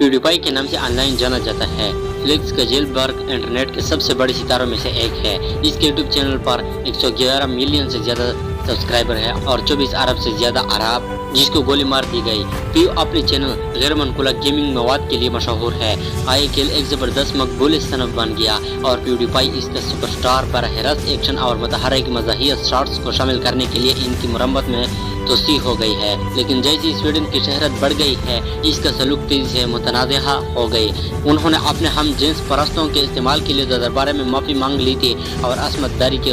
PewDiePie के नाम से ऑनलाइन जाना जाता है। फ्लेक्स कजेलबर्ग इंटरनेट के सबसे बड़े सितारों में से एक है। इसके यूट्यूब चैनल पर 111 मिलियन से ज्यादा सब्सक्राइबर है और 24 अरब से ज्यादा अरब जिसको गोली मार दी गई। पीयू अपने चैनल गैर मनकुला गेमिंग मवाद के लिए मशहूर है। हाई खेल एक जबरदस्त मकबूल सनफ बन गया और प्यूडीपाई इसका सुपरस्टार पर हैरस एक्शन और मुतहरक मज़ाहिया शॉट्स को शामिल करने के लिए इनकी मुरम्मत में तोसी हो गई है। लेकिन जैसे स्वीडन की शहरत बढ़ गई है, इसका सलूक तेजी से मुतनाज़िहा हो गई। उन्होंने अपने हम जिन्स परस्तों के इस्तेमाल के लिए 2012 में माफ़ी मांग ली थी और असमतदारी के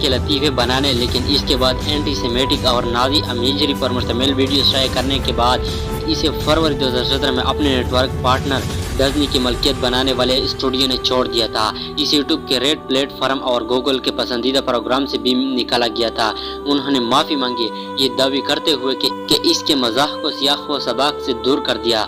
लतीफ़े बनाने लेकिन इसके बाद एंटी सेमेटिक और नाजी अमीजरी पर मुश्तमिल वीडियो शाये करने के बाद इसे फरवरी 2017 में अपने नेटवर्क पार्टनर डिज्नी की मलकियत बनाने वाले स्टूडियो ने छोड़ दिया था। इसे यूट्यूब के रेड प्लेटफॉर्म और गूगल के पसंदीदा प्रोग्राम से भी निकाला गया था। उन्होंने माफ़ी मांगी, ये दावी करते हुए कि इसके मजाक को सियाह व सबाक से दूर कर दिया।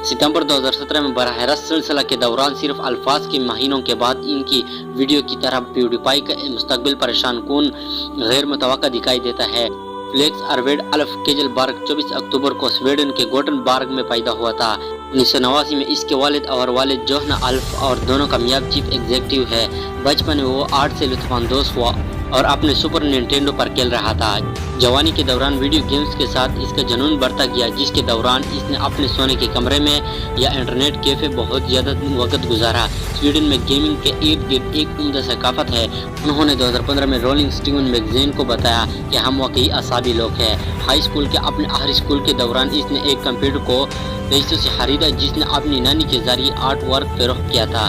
सितंबर 2017 में बराह रास्त सिलसिला के दौरान सिर्फ अल्फाज के महीनों के बाद इनकी वीडियो की तरह प्यूडीपाई का मुस्तकबिल परेशान कुन गैर मुतवक्का दिखाई देता है। फ्लेक्स अरवेड अल्फ केजलबर्ग 24 अक्टूबर को स्वीडन के गोटेनबर्ग में पैदा हुआ था। 1989 में इसके वालिद जोहना अल्फ और दोनों कामयाब चीफ एग्जीक्यूटिव है। बचपन में वो आर्ट से लुत्फानंदोज हुआ और अपने सुपर निंटेंडो पर खेल रहा था। जवानी के दौरान वीडियो गेम्स के साथ इसका जुनून बढ़ता गया, जिसके दौरान इसने अपने सोने के कमरे में या इंटरनेट कैफे बहुत ज़्यादा वक्त गुजारा। स्वीडन में गेमिंग के इर्द गिर्द एक उम्दा सकाफत है। उन्होंने 2015 में रोलिंग स्टोन मैगजीन को बताया कि हम वाकई असाबी लोग हैं। हाई स्कूल के अपने आखिरी स्कूल के दौरान इसने एक कंप्यूटर को पैसों से खरीदा जिसने अपनी नानी के जरिए आर्ट वर्क फरोख्त किया था।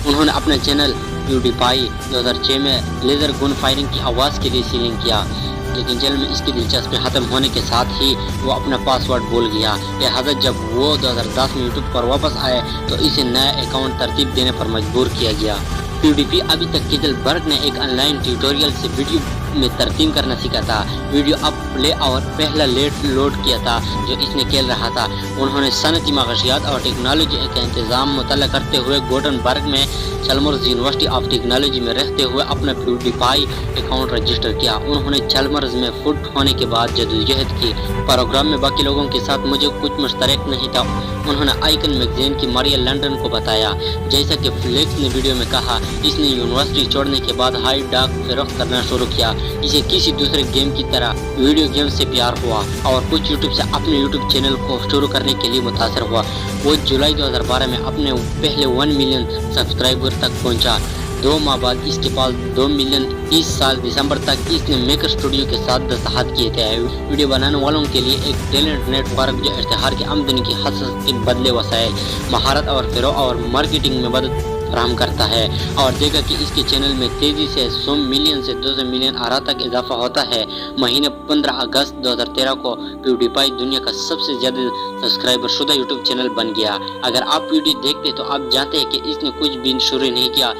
उन्होंने अपना चैनल प्यूडीपाई 2006 में लेज़र गन फायरिंग की आवाज़ के लिए सीलिंग किया, लेकिन चैनल में इसकी दिलचस्पी खत्म होने के साथ ही वो अपना पासवर्ड भूल गया। लिहाजा जब वो 2010 में यूट्यूब पर वापस आए तो इसे नया अकाउंट तरतीब देने पर मजबूर किया गया। प्यूडीपाई अभी तक केजलबर्ग ने एक ऑनलाइन ट्यूटोरियल से वीडियो में तरतीब करना सीखा था। वीडियो अप प्ले और पहला लेट लोड किया था जो इसने खेल रहा था। उन्होंने सनती मगशियात और टेक्नोलॉजी का इंतजाम मुतल्ला करते हुए गोटेनबर्ग में चैल्मर्स यूनिवर्सिटी ऑफ टेक्नोलॉजी में रहते हुए अपना प्यूडीपाई अकाउंट रजिस्टर किया। उन्होंने चैल्मर्स में फुट होने के बाद जदोजहद की। प्रोग्राम में बाकी लोगों के साथ मुझे कुछ मुश्तरक नहीं था। उन्होंने आइकन मैगजीन की मारिया लंदन को बताया। जैसा कि फ्लेक्स ने वीडियो में कहा, इसने यूनिवर्सिटी छोड़ने के बाद हाई डाक फरोख्त करना शुरू किया। इसे किसी दूसरे गेम की तरह वीडियो गेम से प्यार हुआ और कुछ यूट्यूब से अपने यूट्यूब चैनल को शुरू करने के लिए मुतासर हुआ। वो जुलाई 2012 में अपने पहले 1 मिलियन सब्सक्राइबर तक पहुंचा। 2 माह बाद इसके पास 2 मिलियन। इस साल दिसंबर तक इसने मेकर स्टूडियो के साथ दस्तखत किए थे। वीडियो बनाने वालों के लिए एक टैलेंट नेटवर्क जो इश्तिहार की आमदनी की हद के बदले वसाइल, महारत और फिरो और मार्केटिंग में मदद फराहम करता है और देखा कि इसके चैनल में तेजी से 100 मिलियन से 200 मिलियन आरा तक इजाफा होता है। महीने 15 अगस्त 2013 को प्यूडीपाई दुनिया का सबसे ज्यादा सब्सक्राइबर शुदा यूट्यूब चैनल बन गया। अगर आप वीडियो देखते तो आप जानते हैं कि इसने कुछ भी शुरू नहीं किया,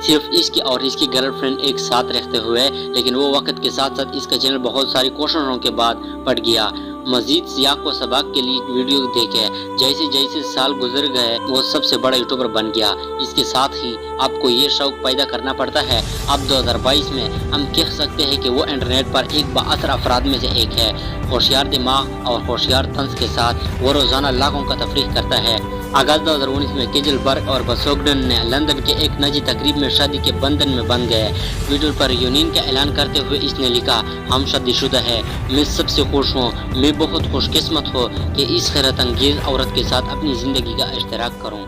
सिर्फ इसकी और इसकी गर्लफ्रेंड एक साथ रहते हुए, लेकिन वो वक्त के साथ साथ इसका चैनल बहुत सारी कोशिशों के बाद बढ़ गया। मजीद सियाक व सबाक के लिए वीडियो देखे। जैसे जैसे साल गुजर गए वो सबसे बड़ा यूट्यूबर बन गया। इसके साथ ही आपको ये शौक पैदा करना पड़ता है। अब 2022 में हम कह सकते हैं कि वो इंटरनेट पर एक बाअसर अफराद में से एक है। होशियार दिमाग और होशियार तंज के साथ वो रोजाना लाखों का तफरीह करता है। अगस्त 2019 में केजलबर्ग और बसोगडन ने लंदन के एक निजी तकरीब में शादी के बंधन में बंध गए। वीडियो पर यूनियन का ऐलान करते हुए इसने लिखा, हम शादीशुदा है, मैं सबसे खुश हूँ, मैं बहुत खुशकिस्मत हूँ कि इस खैरत अंगेज औरत के साथ अपनी ज़िंदगी का इश्तराक करूँ।